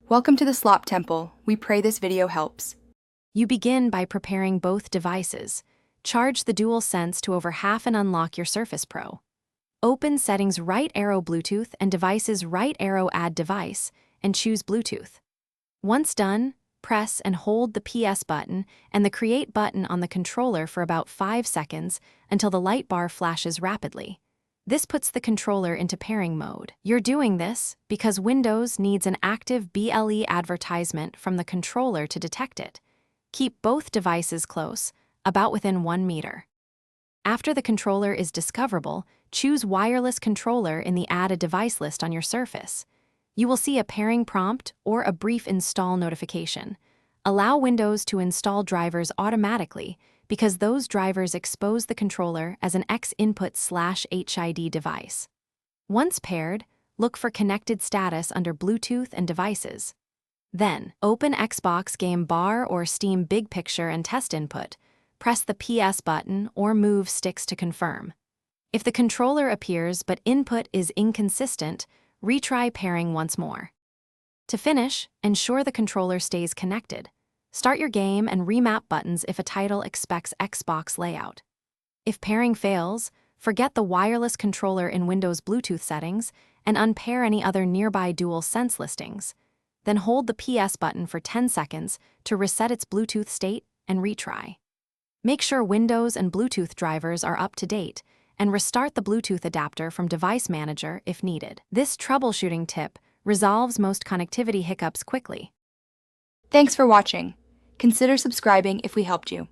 Welcome to the Slop Temple. We pray this video helps. You begin by preparing both devices. Charge the DualSense to over half and unlock your Surface Pro. Open Settings right arrow Bluetooth and Devices right arrow Add Device and choose Bluetooth. Once done, press and hold the PS button and the Create button on the controller for about 5 seconds until the light bar flashes rapidly. This puts the controller into pairing mode. You're doing this because Windows needs an active BLE advertisement from the controller to detect it. Keep both devices close, about within 1 meter. After the controller is discoverable, choose Wireless Controller in the Add a Device list on your Surface. You will see a pairing prompt or a brief install notification. Allow Windows to install drivers automatically because those drivers expose the controller as an X-input/HID device. Once paired, look for Connected Status under Bluetooth and Devices. Then, open Xbox Game Bar or Steam Big Picture and Test Input. Press the PS button or move sticks to confirm. If the controller appears but input is inconsistent, retry pairing once more. To finish, ensure the controller stays connected. Start your game and remap buttons if a title expects Xbox layout. If pairing fails, forget the wireless controller in Windows Bluetooth settings and unpair any other nearby DualSense listings. Then hold the PS button for 10 seconds to reset its Bluetooth state and retry. Make sure Windows and Bluetooth drivers are up to date and restart the Bluetooth adapter from Device Manager if needed. This troubleshooting tip resolves most connectivity hiccups quickly. Thanks for watching. Consider subscribing if we helped you.